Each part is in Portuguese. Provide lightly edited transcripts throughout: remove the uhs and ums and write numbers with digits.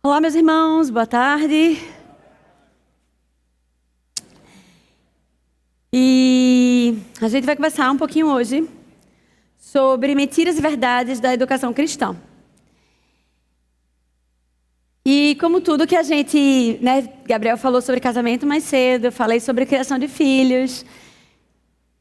Olá, meus irmãos, boa tarde. E a gente vai conversar um pouquinho hoje sobre mentiras e verdades da educação cristã. E como tudo que a gente, Gabriel falou sobre casamento mais cedo, eu falei sobre criação de filhos.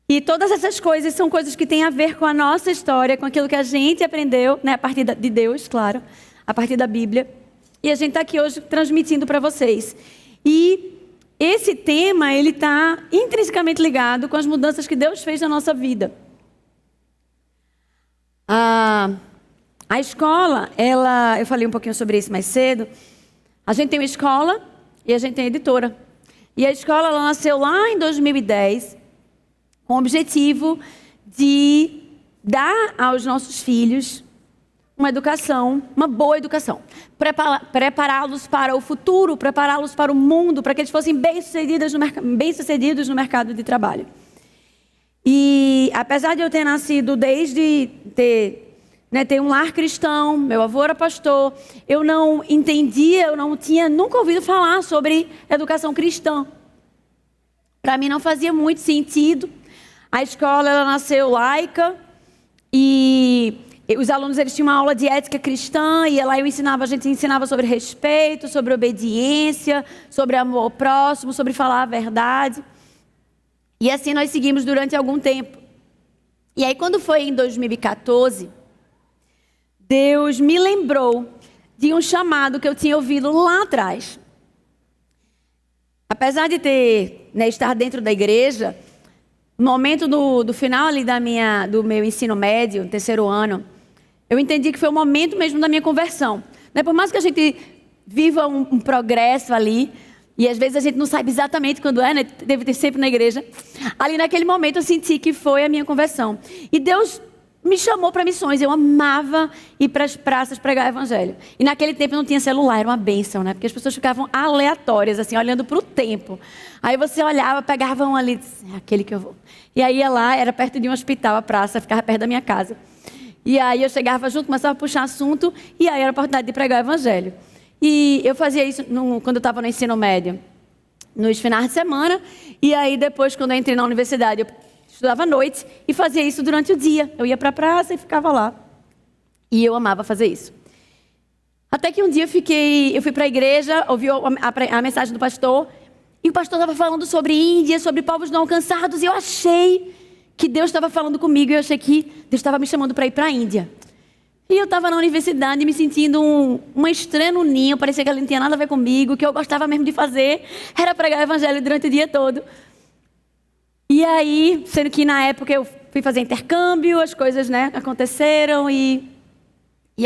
E todas essas coisas são coisas que têm a ver com a nossa história, com aquilo que a gente aprendeu, a partir de Deus, claro, a partir da Bíblia. E a gente está aqui hoje transmitindo para vocês. E esse tema, ele está intrinsecamente ligado com as mudanças que Deus fez na nossa vida. A escola, eu falei um pouquinho sobre isso mais cedo. A gente tem uma escola e a gente tem a editora. E a escola, ela nasceu lá em 2010, com o objetivo de dar aos nossos filhos uma educação, uma boa educação. Prepará-los para o futuro, prepará-los para o mundo, para que eles fossem bem-sucedidos no mercado de trabalho. E apesar de eu ter nascido desde ter um lar cristão, meu avô era pastor, eu não entendia, eu não tinha nunca ouvido falar sobre educação cristã. Para mim não fazia muito sentido. A escola, ela nasceu laica e os alunos, eles tinham uma aula de ética cristã e lá a gente ensinava sobre respeito, sobre obediência, sobre amor ao próximo, sobre falar a verdade. E assim nós seguimos durante algum tempo. E aí quando foi em 2014, Deus me lembrou de um chamado que eu tinha ouvido lá atrás. Apesar de estar dentro da igreja, no momento do final ali do meu ensino médio, terceiro ano, eu entendi que foi o momento mesmo da minha conversão. Por mais que a gente viva um progresso ali, e às vezes a gente não sabe exatamente quando é, deve ter sempre na igreja. Ali naquele momento eu senti que foi a minha conversão. E Deus me chamou para missões. Eu amava ir para as praças pregar o evangelho. E naquele tempo não tinha celular, era uma bênção, porque as pessoas ficavam aleatórias, assim, olhando para o tempo. Aí você olhava, pegava um ali, é aquele que eu vou. E aí ia lá, era perto de um hospital, a praça, ficava perto da minha casa. E aí eu chegava junto, começava a puxar assunto, e aí era a oportunidade de pregar o evangelho. E eu fazia isso quando eu estava no ensino médio, nos finais de semana, e aí depois, quando eu entrei na universidade, eu estudava à noite e fazia isso durante o dia. Eu ia para a praça e ficava lá. E eu amava fazer isso. Até que um dia eu fui para a igreja, ouvi a mensagem do pastor, e o pastor estava falando sobre Índia, sobre povos não alcançados, e eu achei que Deus estava falando comigo, e eu achei que Deus estava me chamando para ir para a Índia. E eu estava na universidade me sentindo uma estranha no ninho, parecia que ela não tinha nada a ver comigo, o que eu gostava mesmo de fazer era pregar o evangelho durante o dia todo. E aí, sendo que na época eu fui fazer intercâmbio, as coisas aconteceram e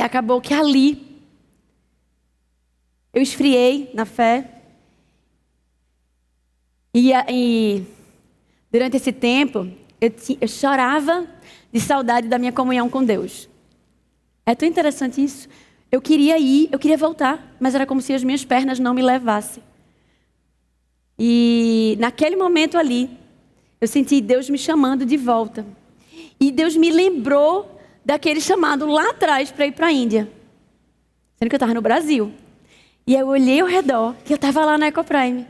acabou que ali eu esfriei na fé. E durante esse tempo eu chorava de saudade da minha comunhão com Deus. É tão interessante isso. Eu queria ir, eu queria voltar, mas era como se as minhas pernas não me levassem. E naquele momento ali, eu senti Deus me chamando de volta. E Deus me lembrou daquele chamado lá atrás para ir para a Índia. Sendo que eu estava no Brasil. E eu olhei ao redor, que eu estava lá na Ecoprime.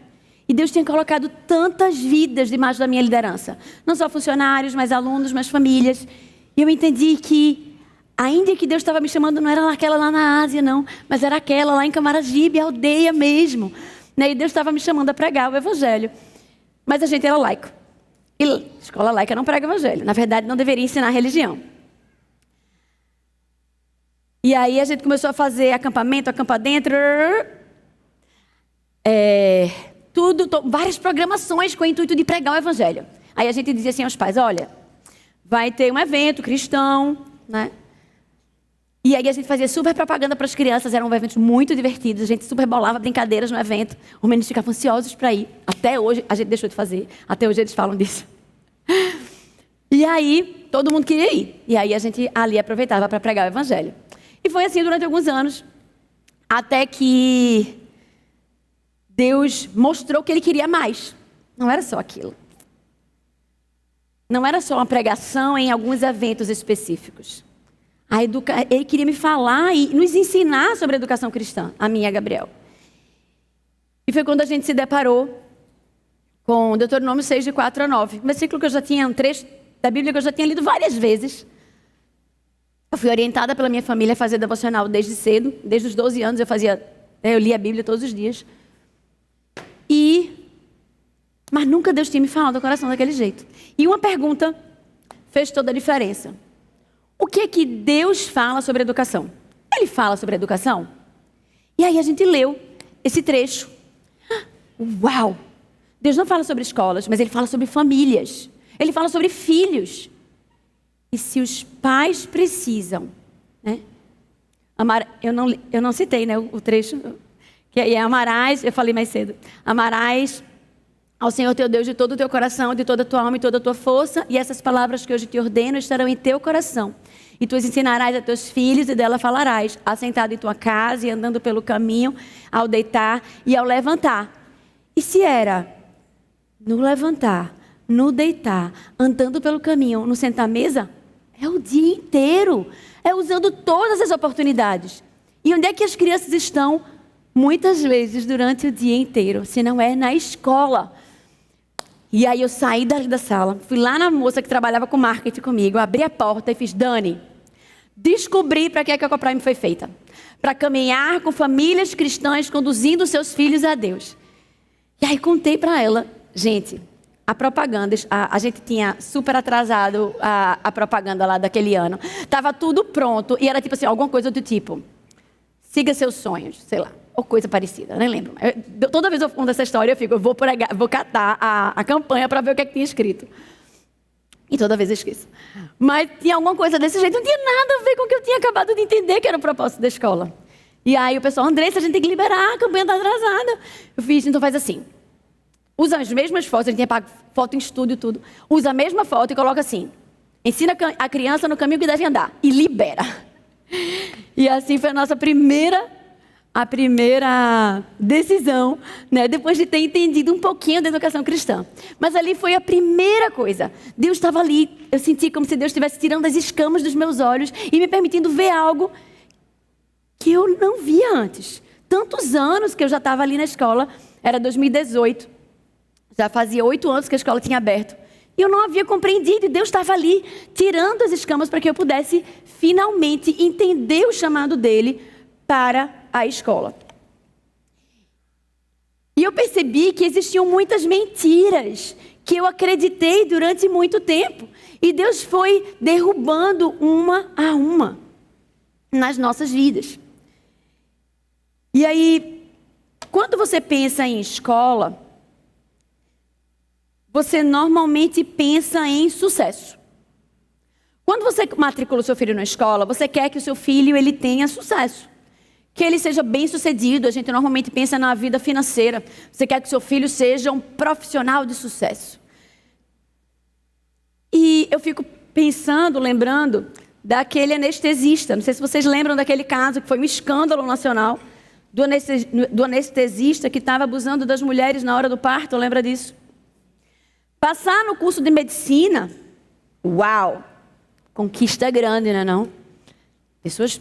E Deus tinha colocado tantas vidas debaixo da minha liderança. Não só funcionários, mas alunos, mas famílias. E eu entendi que a Índia que Deus estava me chamando não era aquela lá na Ásia, não. Mas era aquela lá em Camaragibe, a aldeia mesmo. E Deus estava me chamando a pregar o evangelho. Mas a gente era laico. E escola laica não prega evangelho. Na verdade, não deveria ensinar religião. E aí a gente começou a fazer acampamento, acampa dentro. Várias programações com o intuito de pregar o evangelho. Aí a gente dizia assim aos pais, olha, vai ter um evento cristão, E aí a gente fazia super propaganda para as crianças, eram eventos muito divertidos, a gente super bolava brincadeiras no evento, os meninos ficavam ansiosos para ir. Até hoje, a gente deixou de fazer, até hoje eles falam disso. E aí, todo mundo queria ir. E aí a gente ali aproveitava para pregar o evangelho. E foi assim durante alguns anos, até que Deus mostrou que Ele queria mais. Não era só aquilo. Não era só uma pregação em alguns eventos específicos. Ele queria me falar e nos ensinar sobre a educação cristã, a mim e a Gabriel. E foi quando a gente se deparou com Deuteronômio 6, de 4 a 9. Um versículo que eu já tinha, um trecho da Bíblia que eu já tinha lido várias vezes. Eu fui orientada pela minha família a fazer devocional desde cedo. Desde os 12 anos eu lia a Bíblia todos os dias. Mas nunca Deus tinha me falado do coração daquele jeito. E uma pergunta fez toda a diferença. O que é que Deus fala sobre educação? Ele fala sobre educação? E aí a gente leu esse trecho. Uau! Deus não fala sobre escolas, mas Ele fala sobre famílias. Ele fala sobre filhos. E se os pais precisam, né? Eu não citei, né, o trecho, que é amarás, eu falei mais cedo, amarás ao Senhor teu Deus de todo o teu coração, de toda a tua alma e toda a tua força, e essas palavras que hoje te ordeno estarão em teu coração. E tu as ensinarás a teus filhos e dela falarás, assentado em tua casa e andando pelo caminho, ao deitar e ao levantar. E se era no levantar, no deitar, andando pelo caminho, no sentar à mesa, é o dia inteiro. É usando todas as oportunidades. E onde é que as crianças estão? Muitas vezes durante o dia inteiro, se não é na escola. E aí eu saí dali da sala, fui lá na moça que trabalhava com marketing comigo, abri a porta e fiz: Dani, descobri para que a Ecoprime foi feita. Para caminhar com famílias cristãs, conduzindo seus filhos a Deus. E aí contei para ela, gente, a propaganda, a gente tinha super atrasado a propaganda lá daquele ano. Estava tudo pronto e era tipo assim, alguma coisa do tipo: siga seus sonhos, sei lá, ou coisa parecida, nem lembro. Toda vez eu conto essa história, eu fico, eu vou catar a campanha para ver o que é que tinha escrito. E toda vez eu esqueço. Mas tinha alguma coisa desse jeito, não tinha nada a ver com o que eu tinha acabado de entender que era o propósito da escola. E aí o pessoal: Andressa, a gente tem que liberar, a campanha está atrasada. Eu fiz: então faz assim. Usa as mesmas fotos, a gente tinha pago foto em estúdio e tudo. Usa a mesma foto e coloca assim: ensina a criança no caminho que deve andar. E libera. E assim foi a primeira decisão, né? Depois de ter entendido um pouquinho da educação cristã. Mas ali foi a primeira coisa. Deus estava ali, eu senti como se Deus estivesse tirando as escamas dos meus olhos e me permitindo ver algo que eu não via antes. Tantos anos que eu já estava ali na escola, era 2018. Já fazia 8 anos que a escola tinha aberto. E eu não havia compreendido. E Deus estava ali tirando as escamas para que eu pudesse finalmente entender o chamado dele para a escola. E eu percebi que existiam muitas mentiras que eu acreditei durante muito tempo. E Deus foi derrubando uma a uma nas nossas vidas. E aí, quando você pensa em escola, você normalmente pensa em sucesso. Quando você matricula o seu filho na escola, você quer que o seu filho ele tenha sucesso. Que ele seja bem sucedido. A gente normalmente pensa na vida financeira. Você quer que o seu filho seja um profissional de sucesso. E eu fico pensando, lembrando daquele anestesista. Não sei se vocês lembram daquele caso que foi um escândalo nacional. Do anestesista que estava abusando das mulheres na hora do parto. Lembra disso? Passar no curso de medicina, uau, conquista grande, não é não? Pessoas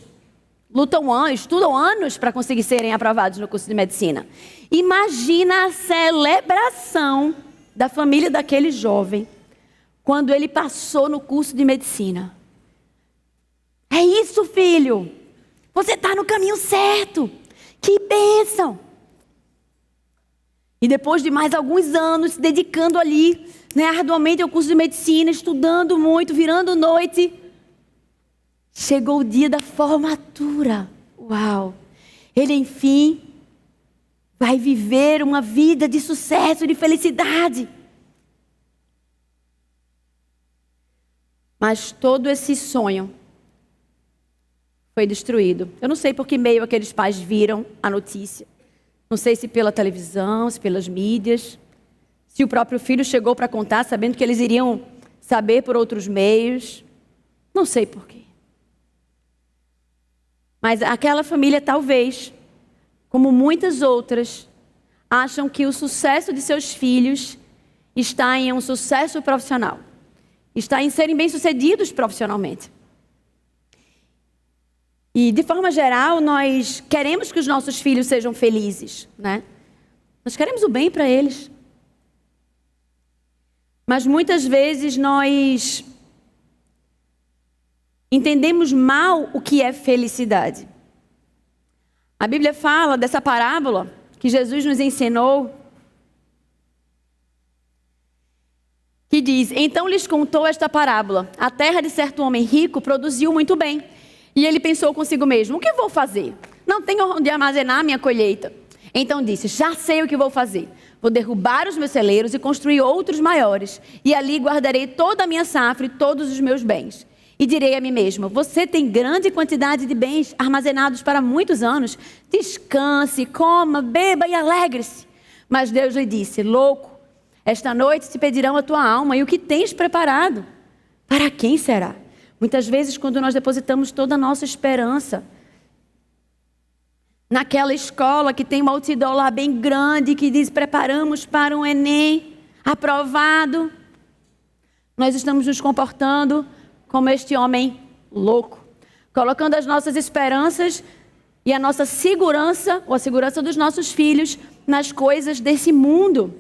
estudam anos para conseguir serem aprovados no curso de medicina. Imagina a celebração da família daquele jovem quando ele passou no curso de medicina. É isso, filho. Você está no caminho certo. Que bênção. E depois de mais alguns anos se dedicando ali, né, arduamente ao curso de medicina, estudando muito, virando noite, chegou o dia da formatura. Uau! Ele, enfim, vai viver uma vida de sucesso, de felicidade. Mas todo esse sonho foi destruído. Eu não sei por que meio aqueles pais viram a notícia. Não sei se pela televisão, se pelas mídias, se o próprio filho chegou para contar, sabendo que eles iriam saber por outros meios. Não sei por quê. Mas aquela família, talvez, como muitas outras, acham que o sucesso de seus filhos está em um sucesso profissional. Está em serem bem-sucedidos profissionalmente. E, de forma geral, nós queremos que os nossos filhos sejam felizes, né? Nós queremos o bem para eles. Mas muitas vezes nós entendemos mal o que é felicidade. A Bíblia fala dessa parábola que Jesus nos ensinou, que diz: então lhes contou esta parábola. A terra de certo homem rico produziu muito bem. E ele pensou consigo mesmo: o que vou fazer? Não tenho onde armazenar a minha colheita. Então disse: já sei o que vou fazer. Vou derrubar os meus celeiros e construir outros maiores. E ali guardarei toda a minha safra e todos os meus bens. E direi a mim mesmo: você tem grande quantidade de bens armazenados para muitos anos. Descanse, coma, beba e alegre-se. Mas Deus lhe disse: louco, esta noite te pedirão a tua alma, e o que tens preparado? Para quem será? Muitas vezes, quando nós depositamos toda a nossa esperança naquela escola que tem uma outdoor lá bem grande, que diz: preparamos para um Enem aprovado, nós estamos nos comportando como este homem louco, colocando as nossas esperanças e a nossa segurança, ou a segurança dos nossos filhos, nas coisas desse mundo.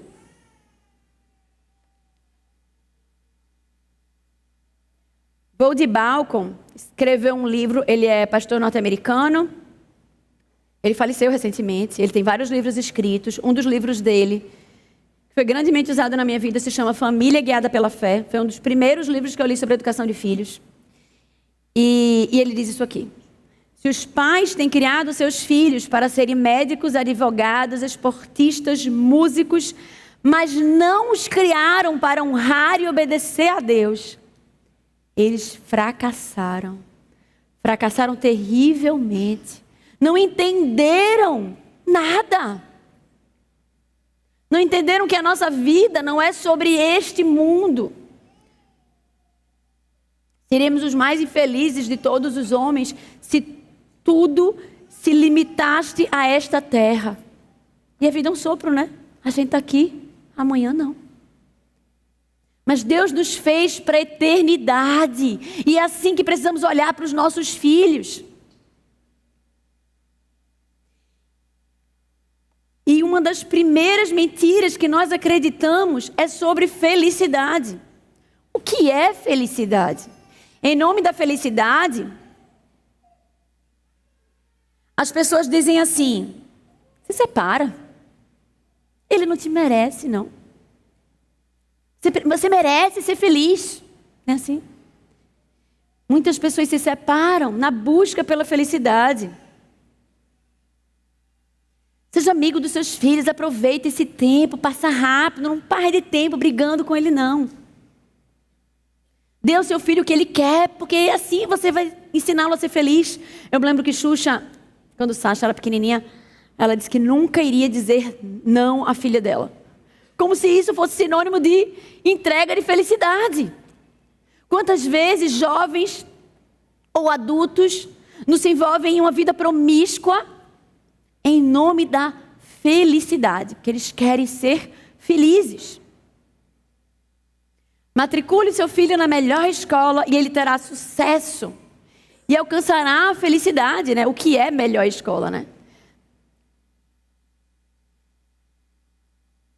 Voddie Baucham escreveu um livro, ele é pastor norte-americano, ele faleceu recentemente, ele tem vários livros escritos. Um dos livros dele, que foi grandemente usado na minha vida, se chama Família Guiada pela Fé. Foi um dos primeiros livros que eu li sobre a educação de filhos. E ele diz isso aqui: se os pais têm criado seus filhos para serem médicos, advogados, esportistas, músicos, mas não os criaram para honrar e obedecer a Deus, eles fracassaram. Fracassaram terrivelmente. Não entenderam nada. Não entenderam que a nossa vida não é sobre este mundo. Seremos os mais infelizes de todos os homens se tudo se limitasse a esta terra. E a vida é um sopro, né? A gente está aqui, amanhã não. Mas Deus nos fez para a eternidade. E é assim que precisamos olhar para os nossos filhos. E uma das primeiras mentiras que nós acreditamos é sobre felicidade. O que é felicidade? Em nome da felicidade, as pessoas dizem assim: se separa. Ele não te merece, não. Você merece ser feliz. Não é assim? Muitas pessoas se separam na busca pela felicidade. Seja amigo dos seus filhos, aproveite esse tempo, passa rápido, não perde tempo brigando com ele, não. Dê ao seu filho o que ele quer, porque assim você vai ensiná-lo a ser feliz. Eu me lembro que Xuxa, quando Sasha era pequenininha, ela disse que nunca iria dizer não à filha dela. Como se isso fosse sinônimo de entrega de felicidade. Quantas vezes jovens ou adultos não se envolvem em uma vida promíscua em nome da felicidade, porque eles querem ser felizes. Matricule seu filho na melhor escola e ele terá sucesso e alcançará a felicidade, né? O que é melhor escola, né?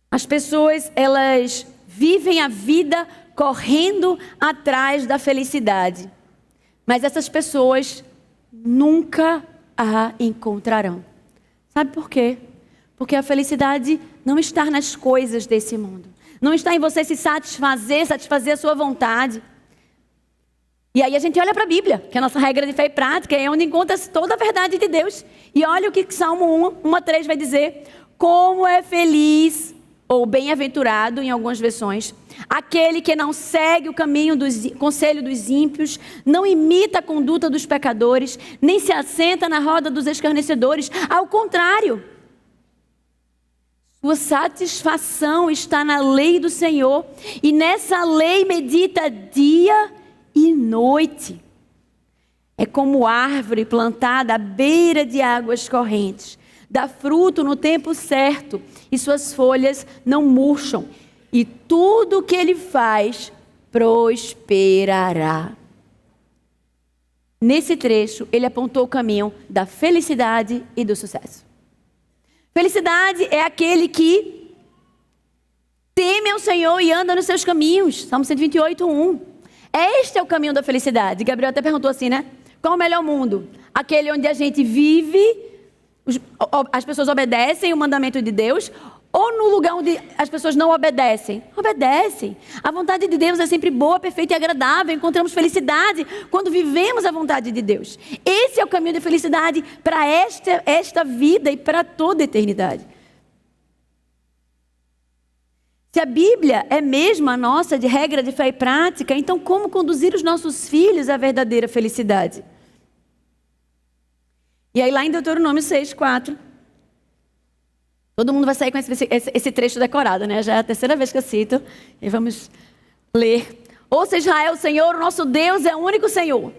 As pessoas, elas vivem a vida correndo atrás da felicidade, mas essas pessoas nunca a encontrarão. Sabe por quê? Porque a felicidade não está nas coisas desse mundo. Não está em você se satisfazer a sua vontade. E aí a gente olha para a Bíblia, que é a nossa regra de fé e prática, é onde encontra-se toda a verdade de Deus. E olha o que Salmo 1:3 vai dizer: como é feliz, ou bem-aventurado em algumas versões, aquele que não segue o conselho dos ímpios, não imita a conduta dos pecadores, nem se assenta na roda dos escarnecedores. Ao contrário, sua satisfação está na lei do Senhor, e nessa lei medita dia e noite. É como árvore plantada à beira de águas correntes, dá fruto no tempo certo, e suas folhas não murcham, e tudo o que ele faz prosperará. nesse trecho, ele apontou o caminho da felicidade e do sucesso. Felicidade é aquele que teme ao Senhor e anda nos seus caminhos. Salmo 128:1. Este é o caminho da felicidade. Gabriel até perguntou assim, né? Qual o melhor mundo? Aquele onde a gente vive, as pessoas obedecem o mandamento de Deus, ou no lugar onde as pessoas não obedecem? Obedecem. A vontade de Deus é sempre boa, perfeita e agradável. Encontramos felicidade quando vivemos a vontade de Deus. Esse é o caminho da felicidade para esta vida e para toda a eternidade. Se a Bíblia é mesmo a nossa de regra de fé e prática, então como conduzir os nossos filhos à verdadeira felicidade? E aí lá em Deuteronômio 6:4, todo mundo vai sair com esse trecho decorado, né? Já é a terceira vez que eu cito. E vamos ler. Ouça Israel, o Senhor, o nosso Deus é o único Senhor.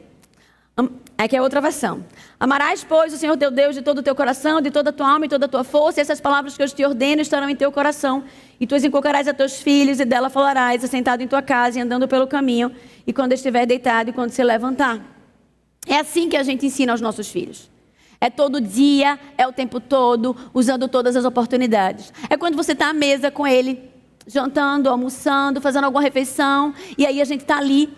Aqui é outra versão. Amarás, pois, o Senhor teu Deus de todo o teu coração, de toda a tua alma e toda a tua força. E essas palavras que eu te ordeno estarão em teu coração. E tu as inculcarás a teus filhos, e dela falarás, assentado em tua casa e andando pelo caminho, e quando estiver deitado e quando se levantar. É assim que a gente ensina aos nossos filhos. É todo dia, é o tempo todo, usando todas as oportunidades. É quando você está à mesa com ele, jantando, almoçando, fazendo alguma refeição, e aí a gente está ali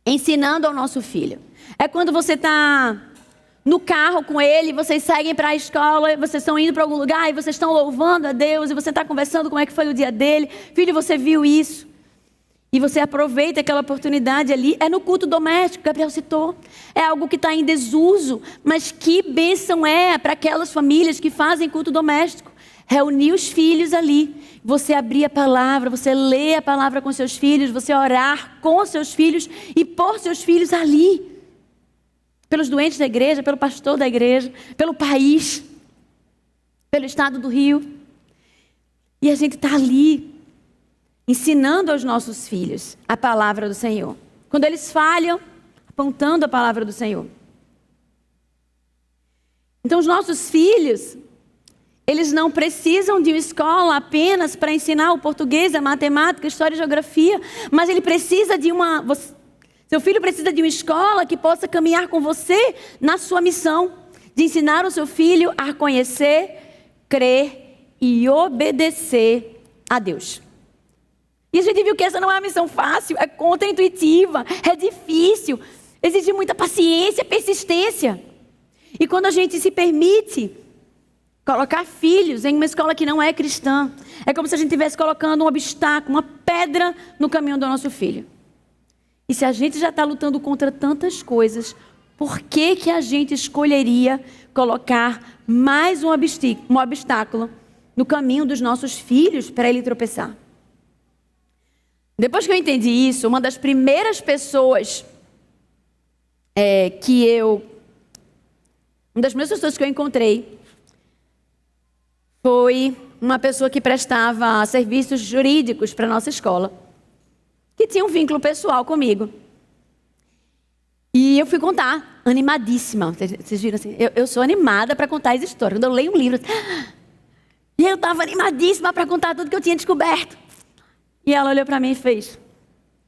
ensinando ao nosso filho. É quando você está no carro com ele, vocês seguem para a escola, vocês estão indo para algum lugar e vocês estão louvando a Deus, e você está conversando como é que foi o dia dele. Filho, você viu isso? E você aproveita aquela oportunidade ali. É no culto doméstico, Gabriel citou. É algo que está em desuso, mas que bênção é para aquelas famílias que fazem culto doméstico. Reunir os filhos ali. Você abrir a palavra, você ler a palavra com seus filhos, você orar com seus filhos e pôr seus filhos ali. Pelos doentes da igreja, pelo pastor da igreja, pelo país, pelo estado do Rio. E a gente está ali ensinando aos nossos filhos a palavra do Senhor. Quando eles falham, apontando a palavra do Senhor. Então os nossos filhos, eles não precisam de uma escola apenas para ensinar o português, a matemática, a história e a geografia, mas ele precisa de seu filho precisa de uma escola que possa caminhar com você na sua missão, de ensinar o seu filho a conhecer, crer e obedecer a Deus. E a gente viu que essa não é uma missão fácil, é contra-intuitiva, é difícil, exige muita paciência, persistência. E quando a gente se permite colocar filhos em uma escola que não é cristã, é como se a gente estivesse colocando um obstáculo, uma pedra no caminho do nosso filho. E se a gente já está lutando contra tantas coisas, por que que a gente escolheria colocar mais um obstáculo no caminho dos nossos filhos para ele tropeçar? Depois que eu entendi isso, uma das primeiras pessoas que eu encontrei foi uma pessoa que prestava serviços jurídicos para a nossa escola, que tinha um vínculo pessoal comigo. E eu fui contar, animadíssima. Vocês viram assim? Eu sou animada para contar as histórias. Quando eu leio um livro, e eu estava animadíssima para contar tudo que eu tinha descoberto. E ela olhou para mim e fez: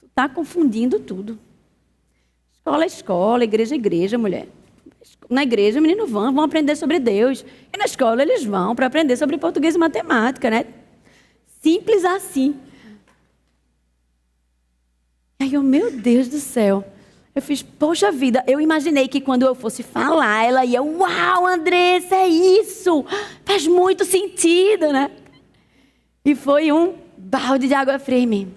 tu está confundindo tudo. Escola é escola, igreja é igreja, mulher. Na igreja, os meninos vão aprender sobre Deus. E na escola eles vão para aprender sobre português e matemática, né? Simples assim. E aí eu, meu Deus do céu. Eu fiz, poxa vida, eu imaginei que quando eu fosse falar, ela ia, uau, Andressa, é isso. Faz muito sentido, né? E foi um balde de água fria em mim.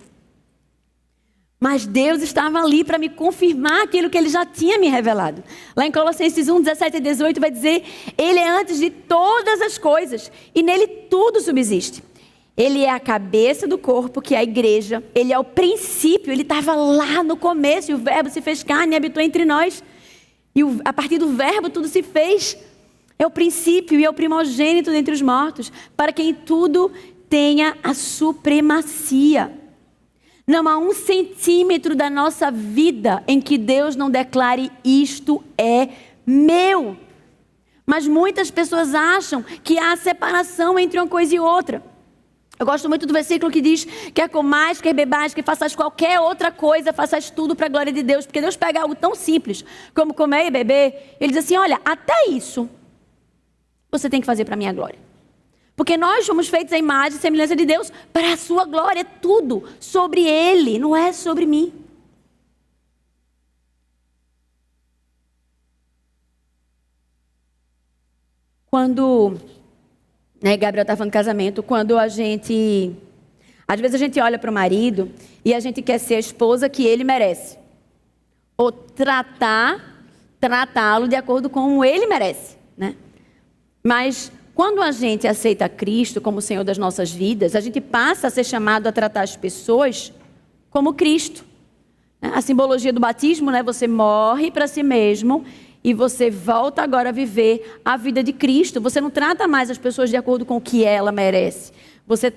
Mas Deus estava ali para me confirmar aquilo que Ele já tinha me revelado. Lá em Colossenses 1, 17 e 18 vai dizer: Ele é antes de todas as coisas e nele tudo subsiste. Ele é a cabeça do corpo, que é a igreja. Ele é o princípio, ele estava lá no começo e o verbo se fez carne e habitou entre nós. E a partir do verbo tudo se fez. É o princípio e é o primogênito dentre os mortos, para quem tudo tenha a supremacia. Não há 1 centímetro da nossa vida em que Deus não declare: isto é meu. Mas muitas pessoas acham que há separação entre uma coisa e outra. Eu gosto muito do versículo que diz: quer comais, quer bebais, que faças qualquer outra coisa, faças tudo para a glória de Deus. Porque Deus pega algo tão simples como comer e beber. Ele diz assim: olha, até isso você tem que fazer para a minha glória. Porque nós somos feitos à imagem e semelhança de Deus para a sua glória. É tudo sobre Ele, não é sobre mim. Quando, Gabriel está falando de casamento, quando às vezes a gente olha para o marido e a gente quer ser a esposa que ele merece. Ou tratá-lo de acordo com como ele merece, né? Mas quando a gente aceita Cristo como Senhor das nossas vidas, a gente passa a ser chamado a tratar as pessoas como Cristo. A simbologia do batismo, né? Você morre para si mesmo e você volta agora a viver a vida de Cristo. Você não trata mais as pessoas de acordo com o que ela merece. Você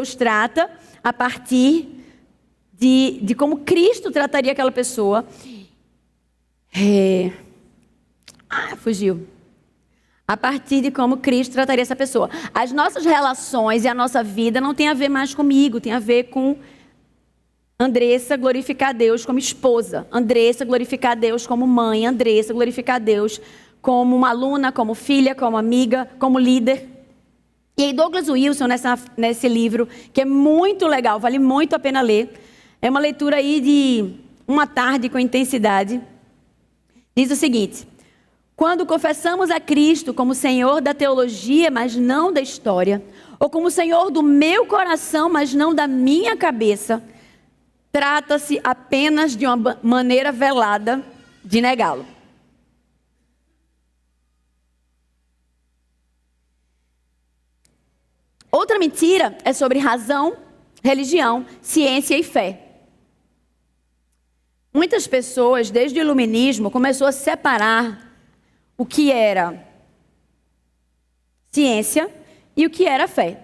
os trata a partir de como Cristo trataria aquela pessoa. Fugiu. A partir de como Cristo trataria essa pessoa. As nossas relações e a nossa vida não tem a ver mais comigo, tem a ver com Andressa glorificar a Deus como esposa, Andressa glorificar a Deus como mãe, Andressa glorificar a Deus como uma aluna, como filha, como amiga, como líder. E aí Douglas Wilson, nesse livro, que é muito legal, vale muito a pena ler, é uma leitura aí de uma tarde com intensidade, diz o seguinte: quando confessamos a Cristo como Senhor da teologia, mas não da história, ou como Senhor do meu coração, mas não da minha cabeça, trata-se apenas de uma maneira velada de negá-lo. Outra mentira é sobre razão, religião, ciência e fé. Muitas pessoas, desde o iluminismo, começou a separar o que era ciência e o que era fé.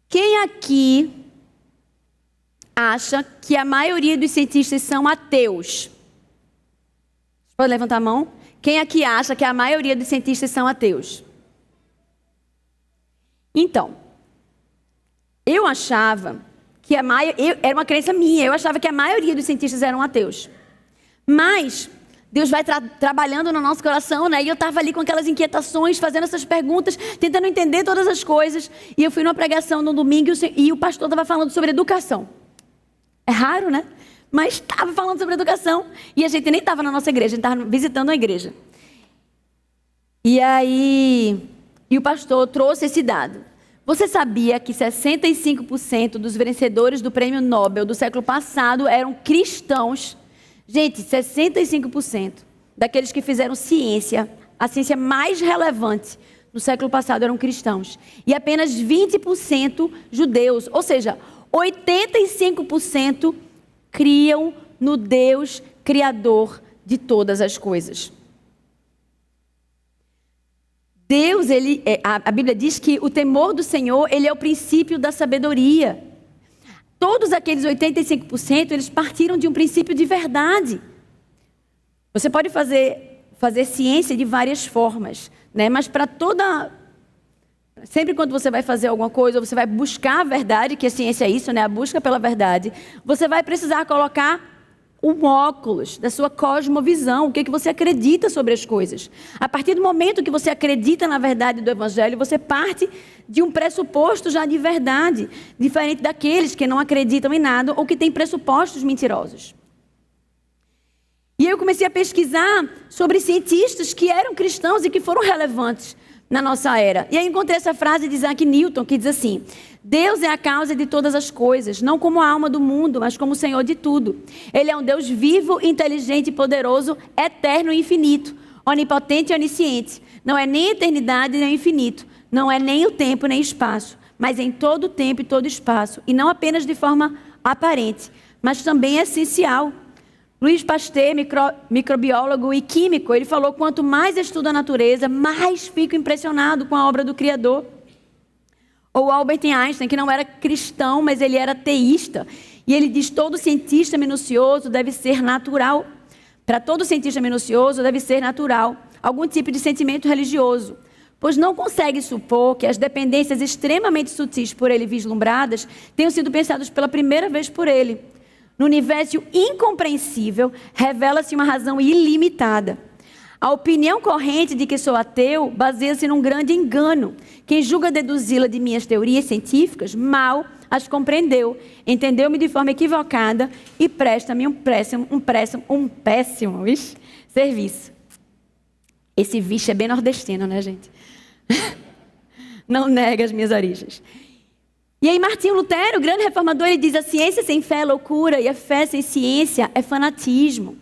Quem aqui acha que a maioria dos cientistas são ateus? Pode levantar a mão. Quem aqui acha que a maioria dos cientistas são ateus? Então, eu achava que era uma crença minha, eu achava que a maioria dos cientistas eram ateus. Mas Deus vai trabalhando no nosso coração, né? E eu estava ali com aquelas inquietações, fazendo essas perguntas, tentando entender todas as coisas. E eu fui numa pregação no domingo e o pastor estava falando sobre educação. É raro, né? Mas estava falando sobre educação. E a gente nem estava na nossa igreja, a gente estava visitando a igreja. E o pastor trouxe esse dado. Você sabia que 65% dos vencedores do Prêmio Nobel do século passado eram cristãos? Gente, 65% daqueles que fizeram ciência, a ciência mais relevante no século passado, eram cristãos. E apenas 20% judeus. Ou seja, 85% criam no Deus Criador de todas as coisas. Deus, a Bíblia diz que o temor do Senhor, ele é o princípio da sabedoria. Todos aqueles 85%, eles partiram de um princípio de verdade. Você pode fazer ciência de várias formas, né? Mas sempre quando você vai fazer alguma coisa, ou você vai buscar a verdade, que a ciência é isso, né? A busca pela verdade, você vai precisar colocar um óculos da sua cosmovisão, o que você acredita sobre as coisas. A partir do momento que você acredita na verdade do Evangelho, você parte de um pressuposto já de verdade, diferente daqueles que não acreditam em nada ou que têm pressupostos mentirosos. E eu comecei a pesquisar sobre cientistas que eram cristãos e que foram relevantes na nossa era. E aí encontrei essa frase de Isaac Newton, que diz assim: Deus é a causa de todas as coisas, não como a alma do mundo, mas como o Senhor de tudo. Ele é um Deus vivo, inteligente e poderoso, eterno e infinito, onipotente e onisciente. Não é nem eternidade nem infinito, não é nem o tempo nem espaço, mas em todo o tempo e todo espaço, e não apenas de forma aparente, mas também essencial. Louis Pasteur, microbiólogo e químico, ele falou: quanto mais estudo a natureza, mais fico impressionado com a obra do Criador. Ou Albert Einstein, que não era cristão, mas ele era teísta. E ele diz: todo cientista minucioso deve ser natural. Para todo cientista minucioso deve ser natural algum tipo de sentimento religioso. pois não consegue supor que as dependências extremamente sutis por ele vislumbradas tenham sido pensadas pela primeira vez por ele. No universo incompreensível, revela-se uma razão ilimitada. A opinião corrente de que sou ateu baseia-se num grande engano. Quem julga deduzi-la de minhas teorias científicas, mal as compreendeu, entendeu-me de forma equivocada e presta-me um péssimo serviço. Esse vixe é bem nordestino, né, gente? Não nega as minhas origens. E aí Martinho Lutero, o grande reformador, ele diz: a ciência sem fé é loucura e a fé sem ciência é fanatismo.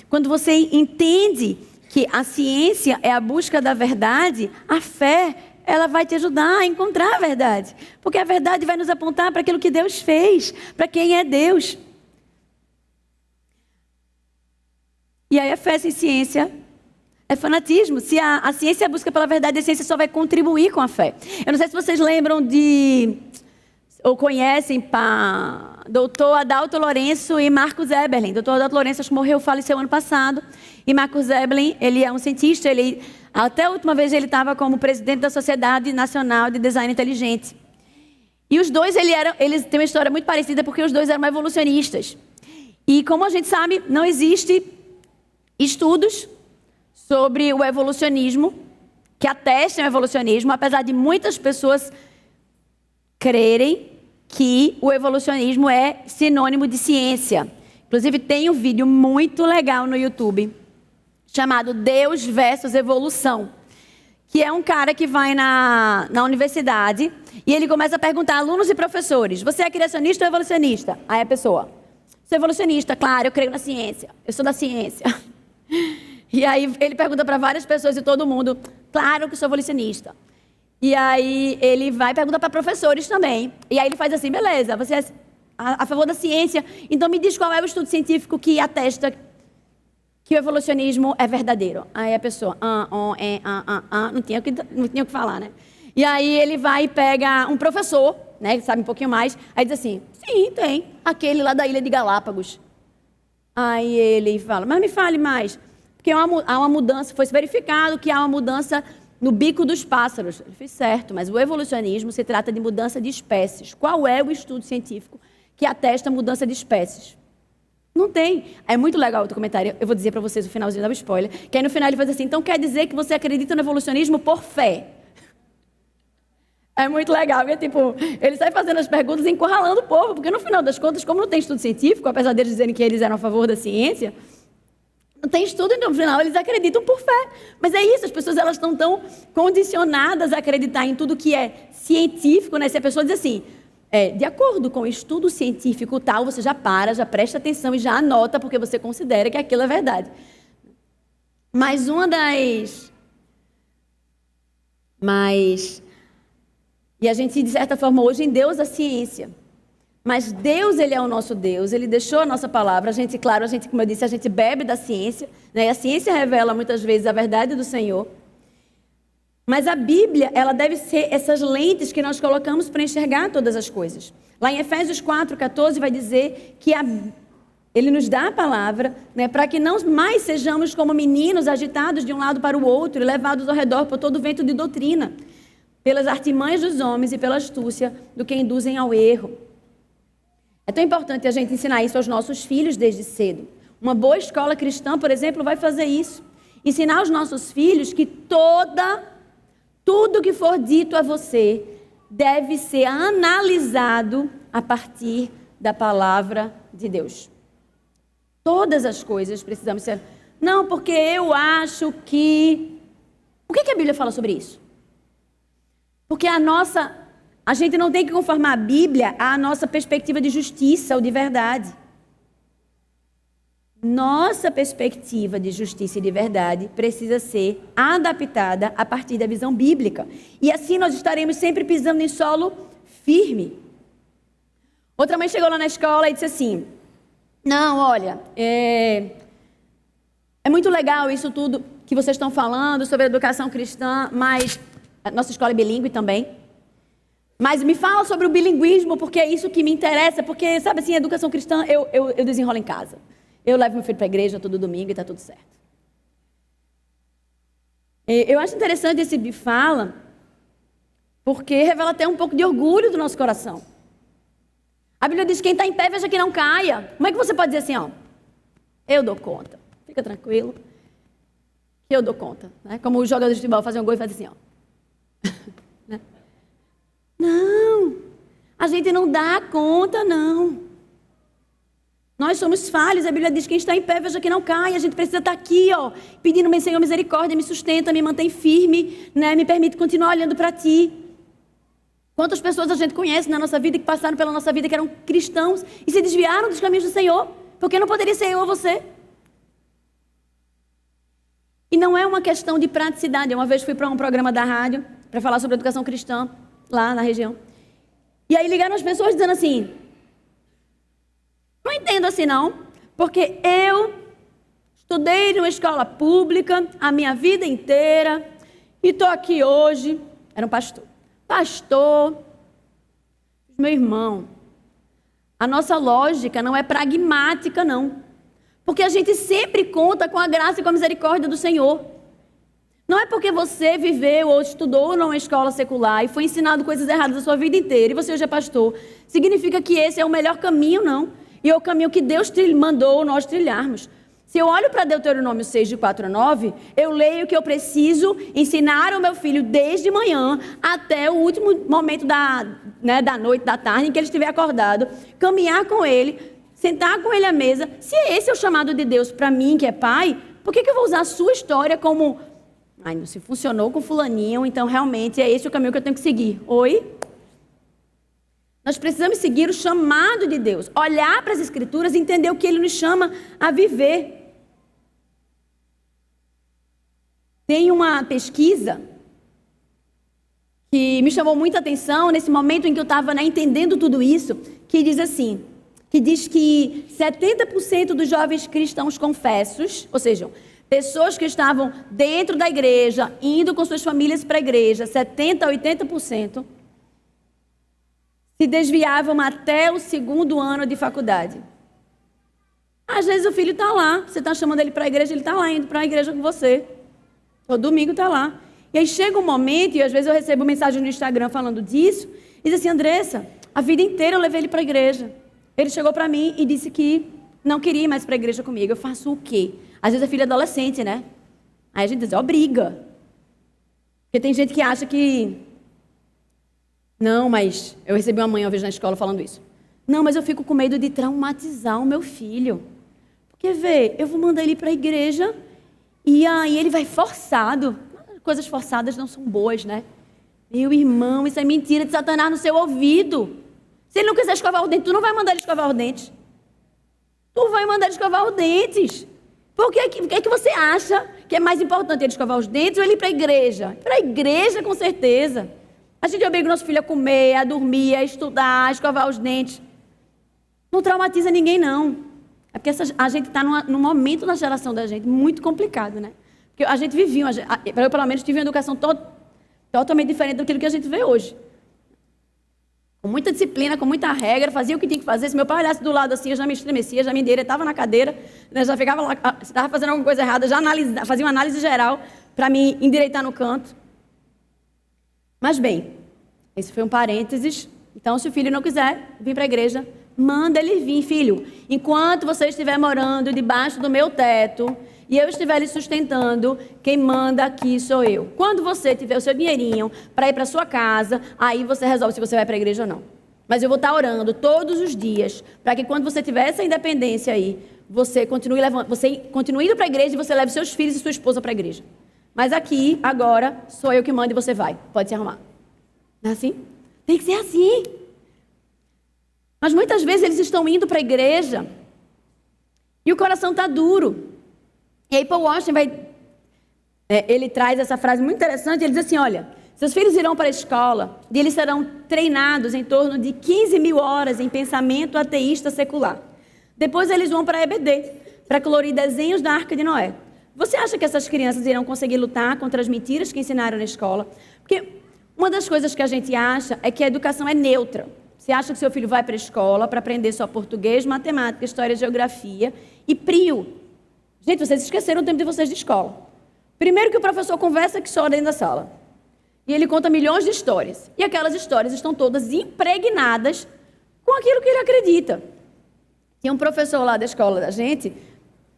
Quando você entende que a ciência é a busca da verdade, a fé, ela vai te ajudar a encontrar a verdade. Porque a verdade vai nos apontar para aquilo que Deus fez, para quem é Deus. E aí a fé sem ciência é fanatismo. Se a ciência é a busca pela verdade, a ciência só vai contribuir com a fé. Eu não sei se vocês lembram ou conhecem doutor Adalto Lourenço e Marcos Eberlin. Doutor Adalto Lourenço acho que morreu, faleceu ano passado. E Marcos Eberlin, ele é um cientista, até a última vez ele estava como presidente da Sociedade Nacional de Design Inteligente. E os dois, eles têm uma história muito parecida porque os dois eram evolucionistas. E como a gente sabe, não existe estudos sobre o evolucionismo que atestem o evolucionismo, apesar de muitas pessoas crerem que o evolucionismo é sinônimo de ciência. Inclusive, tem um vídeo muito legal no YouTube chamado Deus versus Evolução, que é um cara que vai na universidade e ele começa a perguntar a alunos e professores: você é criacionista ou evolucionista? Aí a pessoa: sou evolucionista, claro, eu creio na ciência, eu sou da ciência. E aí ele pergunta para várias pessoas e todo mundo: claro que sou evolucionista. E aí ele vai perguntar para professores também. E aí ele faz assim: beleza, você é a favor da ciência, então me diz qual é o estudo científico que atesta que o evolucionismo é verdadeiro. Aí a pessoa, não tinha o que falar, né? E aí ele vai e pega um professor, né, que sabe um pouquinho mais, aí diz assim: sim, tem, aquele lá da Ilha de Galápagos. Aí ele fala: mas me fale mais, porque há uma mudança, foi verificado que há uma mudança no bico dos pássaros. Ele fez certo, mas o evolucionismo se trata de mudança de espécies. Qual é o estudo científico que atesta a mudança de espécies? Não tem. É muito legal o documentário. Eu vou dizer para vocês o finalzinho, dá um spoiler. Que aí no final ele faz assim: então quer dizer que você acredita no evolucionismo por fé? É muito legal. Porque, tipo, ele sai fazendo as perguntas e encurralando o povo. Porque no final das contas, como não tem estudo científico, apesar deles dizerem que eles eram a favor da ciência, não tem estudo, então no final eles acreditam por fé. Mas é isso, as pessoas elas estão tão condicionadas a acreditar em tudo que é científico, né? Se a pessoa diz assim: de acordo com o estudo científico tal, você já presta atenção e já anota, porque você considera que aquilo é verdade. Mas e a gente, de certa forma, hoje endeusa a ciência. Mas Deus, ele é o nosso Deus, ele deixou a nossa palavra. Claro, como eu disse, a gente bebe da ciência, né? E a ciência revela muitas vezes a verdade do Senhor. Mas a Bíblia, ela deve ser essas lentes que nós colocamos para enxergar todas as coisas. Lá em Efésios 4:14 vai dizer que ele nos dá a palavra, né, para que não mais sejamos como meninos agitados de um lado para o outro e levados ao redor por todo o vento de doutrina, pelas artimanhas dos homens e pela astúcia do que induzem ao erro. É tão importante a gente ensinar isso aos nossos filhos desde cedo. Uma boa escola cristã, por exemplo, vai fazer isso. Ensinar aos nossos filhos que tudo que for dito a você deve ser analisado a partir da palavra de Deus. Todas as coisas precisamos ser... Não, porque eu acho que... O que a Bíblia fala sobre isso? Porque a gente não tem que conformar a Bíblia à nossa perspectiva de justiça ou de verdade. Nossa perspectiva de justiça e de verdade precisa ser adaptada a partir da visão bíblica. E assim nós estaremos sempre pisando em solo firme. Outra mãe chegou lá na escola e disse assim: não, olha, é muito legal isso tudo que vocês estão falando sobre a educação cristã, mas a nossa escola é bilíngue também. Mas me fala sobre o bilinguismo, porque é isso que me interessa, porque, sabe assim, a educação cristã eu desenrolo em casa. Eu levo meu filho para a igreja todo domingo e está tudo certo. Eu acho interessante esse me fala, porque revela até um pouco de orgulho do nosso coração. A Bíblia diz: quem está em pé, veja que não caia. Como é que você pode dizer assim, ó, eu dou conta, fica tranquilo, que eu dou conta, né? Como os jogadores de futebol fazem um gol e fazem assim, ó. Né? Não, a gente não dá conta, não. Nós somos falhos, a Bíblia diz: quem está em pé, veja que não cai. A gente precisa estar aqui, ó, pedindo: meu Senhor, misericórdia, me sustenta, me mantém firme, né? Me permite continuar olhando para Ti. Quantas pessoas a gente conhece na nossa vida, que passaram pela nossa vida, que eram cristãos e se desviaram dos caminhos do Senhor? Porque não poderia ser eu ou você. E não é uma questão de praticidade. Uma vez fui para um programa da rádio para falar sobre educação cristã, lá na região. E aí ligaram as pessoas dizendo assim: não entendo assim não, porque eu estudei numa escola pública a minha vida inteira e estou aqui hoje. Era um pastor. Pastor, meu irmão, a nossa lógica não é pragmática, não. Porque a gente sempre conta com a graça e com a misericórdia do Senhor. Não é porque você viveu ou estudou numa escola secular e foi ensinado coisas erradas a sua vida inteira e você hoje é pastor, significa que esse é o melhor caminho, não. E é o caminho que Deus mandou nós trilharmos. Se eu olho para Deuteronômio 6, de 4 a 9, eu leio que eu preciso ensinar o meu filho desde manhã até o último momento da noite, da tarde, em que ele estiver acordado, caminhar com ele, sentar com ele à mesa. Se esse é o chamado de Deus para mim, que é pai, por que eu vou usar a sua história como: ai, não se funcionou com fulaninho, então realmente é esse o caminho que eu tenho que seguir? Oi? Nós precisamos seguir o chamado de Deus, olhar para as Escrituras e entender o que Ele nos chama a viver. Tem uma pesquisa que me chamou muita atenção nesse momento em que eu estava entendendo tudo isso, que diz assim, que diz que 70% dos jovens cristãos confessos, ou seja, pessoas que estavam dentro da igreja, indo com suas famílias para a igreja, 70% a 80%, se desviavam até o 2º ano de faculdade. Às vezes o filho está lá, você está chamando ele para a igreja, ele está lá indo para a igreja com você. Todo domingo está lá. E aí chega um momento, e às vezes eu recebo mensagem no Instagram falando disso, e diz assim: Andressa, a vida inteira eu levei ele para a igreja. Ele chegou para mim e disse que não queria ir mais para a igreja comigo. Eu faço o quê? Às vezes é filho adolescente, né? Aí a gente diz: ó, briga. Porque tem gente que acha que... Não, mas eu recebi uma mãe uma vez na escola falando isso. Não, mas eu fico com medo de traumatizar o meu filho. Porque, vê, eu vou mandar ele para a igreja e aí ele vai forçado. Coisas forçadas não são boas, né? Meu irmão, isso é mentira de Satanás no seu ouvido. Se ele não quiser escovar os dentes, tu não vai mandar ele escovar os dentes. Tu vai mandar ele escovar os dentes. Por que você acha que é mais importante ele escovar os dentes ou ele ir para a igreja? Para a igreja, com certeza. A gente obriga o nosso filho a comer, a dormir, a estudar, a escovar os dentes. Não traumatiza ninguém, não. É porque a gente está num momento na geração da gente muito complicado, né? Porque a gente vivia, eu pelo menos tive uma educação totalmente diferente daquilo que a gente vê hoje. Com muita disciplina, com muita regra, fazia o que tinha que fazer. Se meu pai olhasse do lado assim, eu já me estremecia, já me endireitava na cadeira, né? Já ficava lá, se estava fazendo alguma coisa errada, já fazia uma análise geral para me endireitar no canto. Mas bem, esse foi um parênteses. Então, se o filho não quiser vir para a igreja, manda ele vir, filho. Enquanto você estiver morando debaixo do meu teto e eu estiver lhe sustentando, quem manda aqui sou eu. Quando você tiver o seu dinheirinho para ir para sua casa, aí você resolve se você vai para a igreja ou não. Mas eu vou estar orando todos os dias para que quando você tiver essa independência aí, você continue indo para a igreja e você leve seus filhos e sua esposa para a igreja. Mas aqui, agora, sou eu que mando e você vai. Pode se arrumar. Não é assim? Tem que ser assim. Mas muitas vezes eles estão indo para a igreja e o coração está duro. E aí Paul Washington ele traz essa frase muito interessante. Ele diz assim: olha, seus filhos irão para a escola e eles serão treinados em torno de 15.000 horas em pensamento ateísta secular. Depois eles vão para a EBD, para colorir desenhos da Arca de Noé. Você acha que essas crianças irão conseguir lutar contra as mentiras que ensinaram na escola? Porque uma das coisas que a gente acha é que a educação é neutra. Você acha que seu filho vai para a escola para aprender só português, matemática, história, geografia e PRIO. Gente, vocês esqueceram o tempo de vocês de escola. Primeiro que o professor conversa que só dentro da sala. E ele conta milhões de histórias. E aquelas histórias estão todas impregnadas com aquilo que ele acredita. Tinha um professor lá da escola da gente,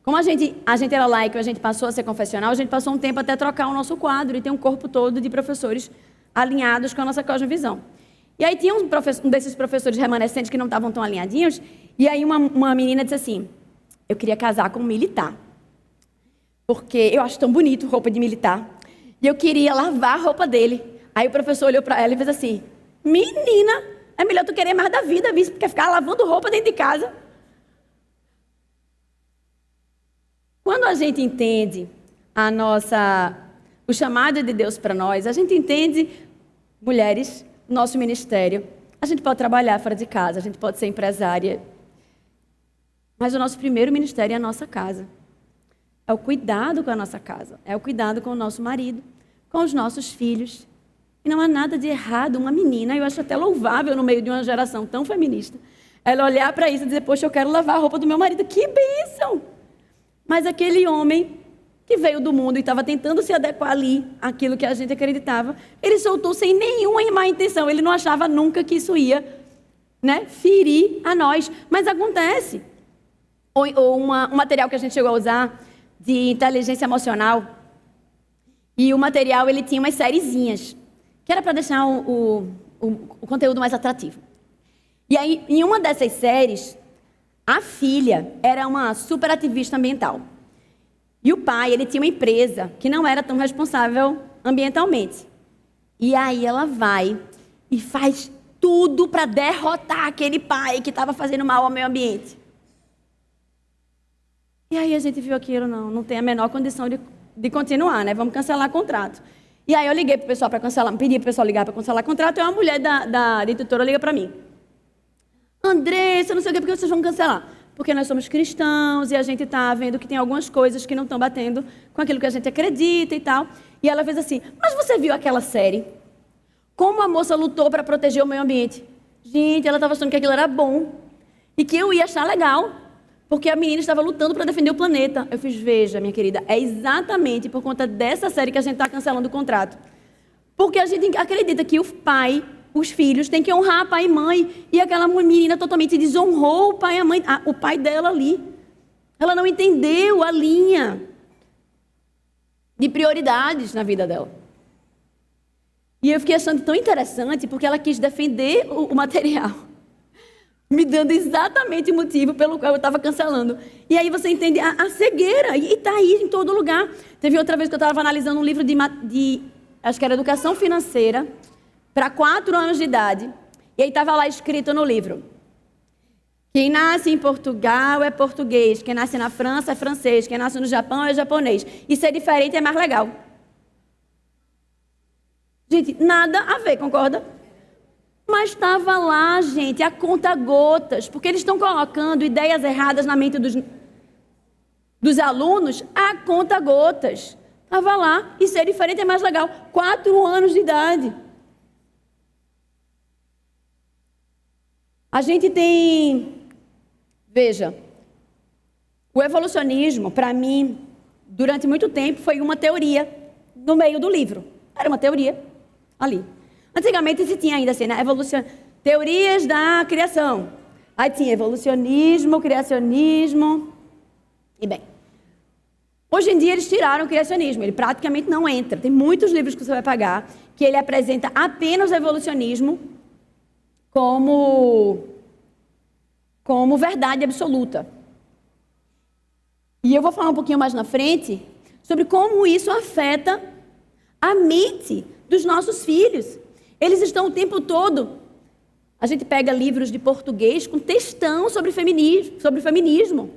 como a gente era laico e a gente passou a ser confessional, a gente passou um tempo até trocar o nosso quadro e tem um corpo todo de professores alinhados com a nossa cosmovisão. E aí tinha um desses professores remanescentes que não estavam tão alinhadinhos, e aí uma menina disse assim, eu queria casar com um militar, porque eu acho tão bonito roupa de militar, e eu queria lavar a roupa dele. Aí o professor olhou para ela e fez assim, menina, é melhor tu querer mais da vida, visto, porque ficar lavando roupa dentro de casa. Quando a gente entende o chamado de Deus para nós, a gente entende, mulheres, nosso ministério, a gente pode trabalhar fora de casa, a gente pode ser empresária, mas o nosso primeiro ministério é a nossa casa. É o cuidado com a nossa casa, é o cuidado com o nosso marido, com os nossos filhos. E não há nada de errado uma menina, eu acho até louvável no meio de uma geração tão feminista, ela olhar para isso e dizer, poxa, eu quero lavar a roupa do meu marido, que bênção! Mas aquele homem que veio do mundo e estava tentando se adequar ali àquilo que a gente acreditava, ele soltou sem nenhuma má intenção. Ele não achava nunca que isso ia, ferir a nós. Mas acontece. Ou um material que a gente chegou a usar de inteligência emocional. E o material, ele tinha umas sériezinhas, que era para deixar o conteúdo mais atrativo. E aí, em uma dessas séries, a filha era uma super ativista ambiental. E o pai, ele tinha uma empresa que não era tão responsável ambientalmente. E aí ela vai e faz tudo para derrotar aquele pai que estava fazendo mal ao meio ambiente. E aí a gente viu aquilo, não tem a menor condição de continuar, Vamos cancelar o contrato. E aí eu liguei para o pessoal para cancelar, pedi para o pessoal ligar para cancelar o contrato, e uma mulher da editora liga para mim. Andressa, não sei o que, porque vocês vão cancelar? Porque nós somos cristãos e a gente está vendo que tem algumas coisas que não estão batendo com aquilo que a gente acredita e tal. E ela fez assim, mas você viu aquela série? Como a moça lutou para proteger o meio ambiente? Gente, ela estava achando que aquilo era bom e que eu ia achar legal, porque a menina estava lutando para defender o planeta. Eu fiz, veja, minha querida, é exatamente por conta dessa série que a gente está cancelando o contrato. Porque a gente acredita que os filhos têm que honrar pai e mãe. E aquela menina totalmente desonrou o pai e a mãe, o pai dela ali. Ela não entendeu a linha de prioridades na vida dela. E eu fiquei achando tão interessante, porque ela quis defender o material, me dando exatamente o motivo pelo qual eu estava cancelando. E aí você entende a cegueira, e está aí em todo lugar. Teve outra vez que eu estava analisando um livro de acho que era Educação Financeira, para 4 anos de idade, e aí estava lá escrito no livro, quem nasce em Portugal é português, quem nasce na França é francês, quem nasce no Japão é japonês, e ser diferente é mais legal. Gente, nada a ver, concorda? Mas estava lá, gente, a conta gotas, porque eles estão colocando ideias erradas na mente dos alunos a conta gotas. Estava lá, e ser diferente é mais legal. 4 anos de idade. A gente tem, veja, o evolucionismo, para mim, durante muito tempo, foi uma teoria no meio do livro. Era uma teoria ali. Antigamente se tinha ainda assim, teorias da criação. Aí tinha evolucionismo, criacionismo. E bem, hoje em dia eles tiraram o criacionismo, ele praticamente não entra. Tem muitos livros que você vai pagar que ele apresenta apenas o evolucionismo como verdade absoluta. E eu vou falar um pouquinho mais na frente sobre como isso afeta a mente dos nossos filhos. Eles estão o tempo todo. A gente pega livros de português com textão sobre feminismo,